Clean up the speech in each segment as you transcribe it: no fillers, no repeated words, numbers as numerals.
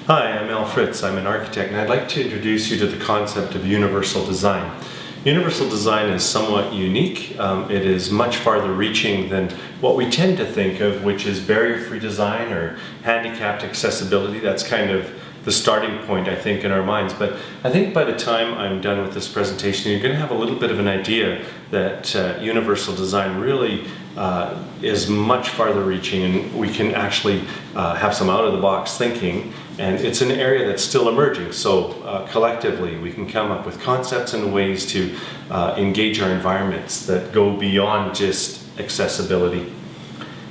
Hi, I'm Al Fritz. I'm an architect, and I'd like to introduce you to the concept of universal design. Universal design is somewhat unique. It is much farther reaching than what we tend to think of, which is barrier-free design or handicapped accessibility. That's kind of the starting point, I think, in our minds. But I think by the time I'm done with this presentation, you're going to have a little bit of an idea that universal design really is much farther reaching, and we can actually have some out-of-the-box thinking, and it's an area that's still emerging. So collectively we can come up with concepts and ways to engage our environments that go beyond just accessibility.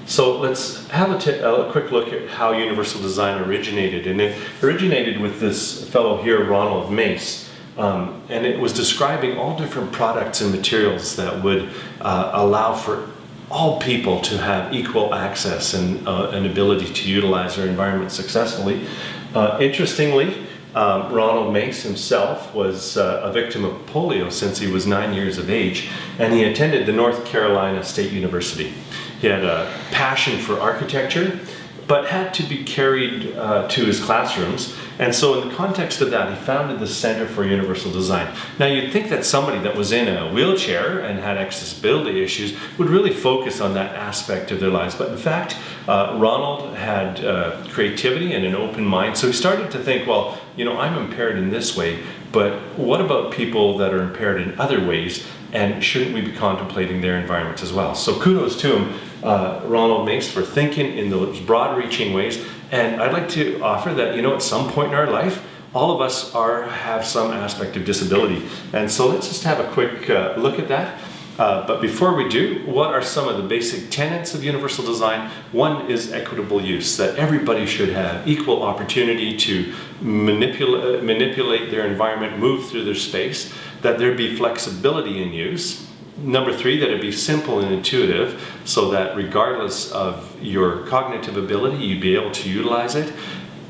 So let's have a quick look at how universal design originated. And it originated with this fellow here, Ronald Mace. And it was describing all different products and materials that would allow for all people to have equal access and an ability to utilize their environment successfully. Interestingly, Ronald Mace himself was a victim of polio since he was 9 years of age, and he attended the North Carolina State University. He had a passion for architecture, but had to be carried to his classrooms. And so in the context of that, he founded the Center for Universal Design. Now you'd think that somebody that was in a wheelchair and had accessibility issues would really focus on that aspect of their lives. But in fact, Ronald had creativity and an open mind. So he started to think, well, you know, I'm impaired in this way, but what about people that are impaired in other ways? And shouldn't we be contemplating their environments as well? So kudos to him, Ronald Mace, for thinking in those broad-reaching ways. And I'd like to offer that, you know, at some point in our life, all of us have some aspect of disability. And so let's just have a quick look at that. But before we do, what are some of the basic tenets of universal design? One is equitable use, that everybody should have equal opportunity to manipulate their environment, move through their space, that there be flexibility in use. Number three, that it be simple and intuitive, so that regardless of your cognitive ability, you'd be able to utilize it.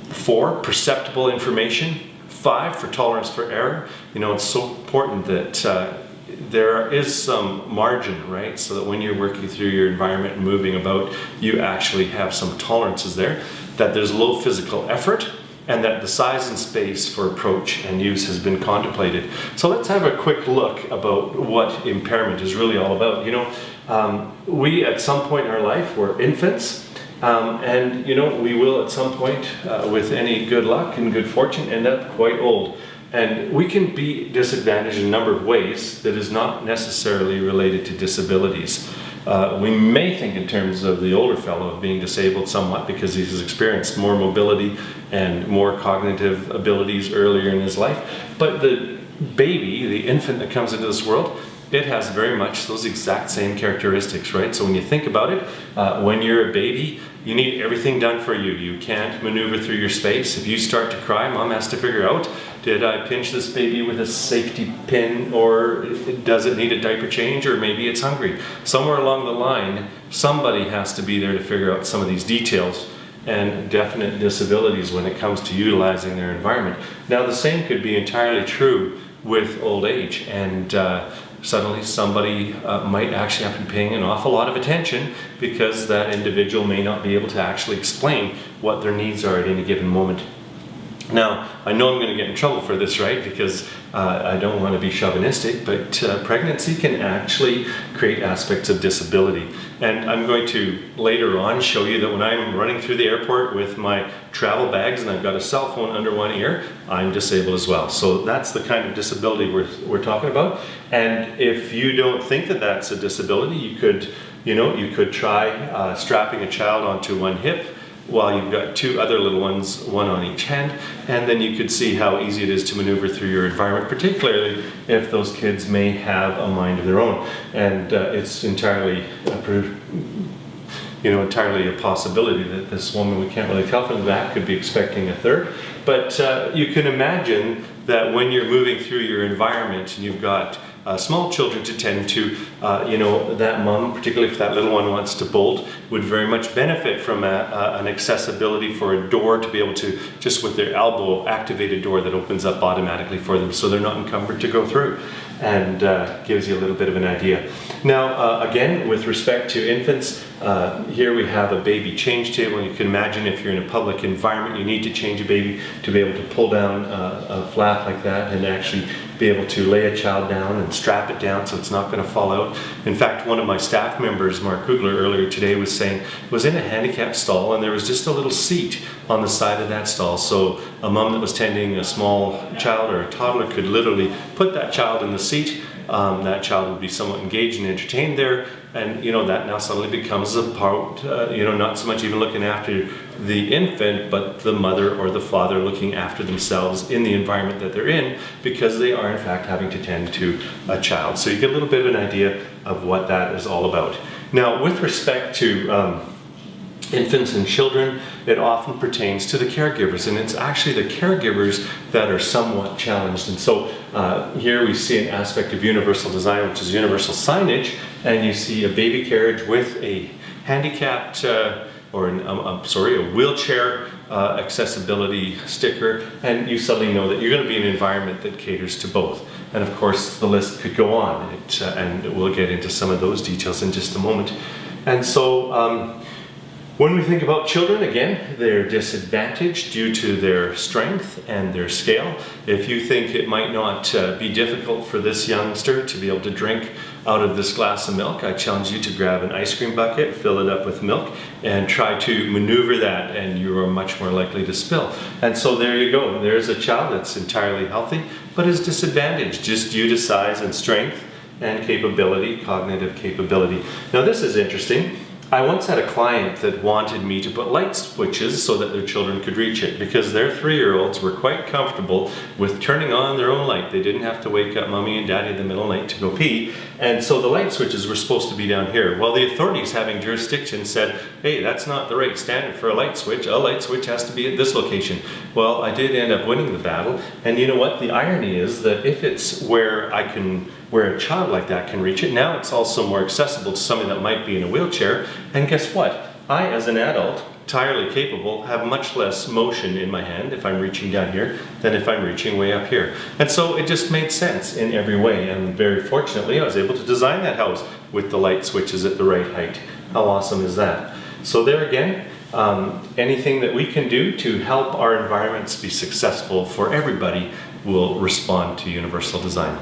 4, perceptible information. 5, for tolerance for error. You know, it's so important that there is some margin, right? So that when you're working through your environment and moving about, you actually have some tolerances there. That there's low physical effort, and that the size and space for approach and use has been contemplated. So let's have a quick look about what impairment is really all about. You know, we at some point in our life were infants, and you know, we will at some point, with any good luck and good fortune, end up quite old. And we can be disadvantaged in a number of ways that is not necessarily related to disabilities. We may think in terms of the older fellow of being disabled somewhat because he has experienced more mobility and more cognitive abilities earlier in his life. But the baby, the infant that comes into this world, it has very much those exact same characteristics, right? So when you think about it, when you're a baby, you need everything done for you. You can't maneuver through your space. If you start to cry, mom has to figure out, did I pinch this baby with a safety pin, or does it need a diaper change, or maybe it's hungry? Somewhere along the line, somebody has to be there to figure out some of these details and definite disabilities when it comes to utilizing their environment. Now the same could be entirely true with old age, and suddenly somebody might actually have to be paying an awful lot of attention because that individual may not be able to actually explain what their needs are at any given moment. Now, I know I'm going to get in trouble for this, right? Because I don't want to be chauvinistic, but pregnancy can actually create aspects of disability. And I'm going to later on show you that when I'm running through the airport with my travel bags and I've got a cell phone under one ear, I'm disabled as well. So that's the kind of disability we're talking about. And if you don't think that that's a disability, you could try strapping a child onto one hip while you've got 2 other little ones, one on each hand, and then you could see how easy it is to maneuver through your environment, particularly if those kids may have a mind of their own. And it's entirely a possibility that this woman, we can't really tell from the back, could be expecting a third. But you can imagine that when you're moving through your environment and you've got small children to tend to, that mom, particularly if that little one wants to bolt, would very much benefit from an accessibility for a door to be able to, just with their elbow, activate a door that opens up automatically for them so they're not encumbered to go through, and gives you a little bit of an idea. Now, again, with respect to infants, Here we have a baby change table. You can imagine if you're in a public environment, you need to change a baby to be able to pull down a flap like that and actually be able to lay a child down and strap it down so it's not going to fall out. In fact, one of my staff members, Mark Kugler, earlier today was saying was in a handicapped stall and there was just a little seat on the side of that stall, so a mom that was tending a small child or a toddler could literally put that child in the seat. That child would be somewhat engaged and entertained there, and that now suddenly becomes a part, not so much even looking after the infant, but the mother or the father looking after themselves in the environment that they're in, because they are in fact having to tend to a child. So you get a little bit of an idea of what that is all about. Now, with respect to infants and children, it often pertains to the caregivers, and it's actually the caregivers that are somewhat challenged. And so here we see an aspect of universal design, which is universal signage, and you see a baby carriage with a handicapped a wheelchair accessibility sticker, and you suddenly know that you're going to be in an environment that caters to both. And of course the list could go on, and we'll get into some of those details in just a moment. And so when we think about children, again, they're disadvantaged due to their strength and their scale. If you think it might not be difficult for this youngster to be able to drink out of this glass of milk, I challenge you to grab an ice cream bucket, fill it up with milk, and try to maneuver that, and you are much more likely to spill. And so there you go. There's a child that's entirely healthy, but is disadvantaged just due to size and strength and capability, cognitive capability. Now this is interesting. I once had a client that wanted me to put light switches so that their children could reach it, because their 3-year-olds were quite comfortable with turning on their own light. They didn't have to wake up mommy and daddy in the middle of the night to go pee, and so the light switches were supposed to be down here. Well, the authorities having jurisdiction said, hey, that's not the right standard for a light switch. A light switch has to be at this location. Well, I did end up winning the battle, and you know what? The irony is that if it's where a child like that can reach it, now it's also more accessible to somebody that might be in a wheelchair. And guess what? I, as an adult, entirely capable, have much less motion in my hand if I'm reaching down here than if I'm reaching way up here. And so it just made sense in every way. And very fortunately, I was able to design that house with the light switches at the right height. How awesome is that? So there again, anything that we can do to help our environments be successful for everybody will respond to universal design.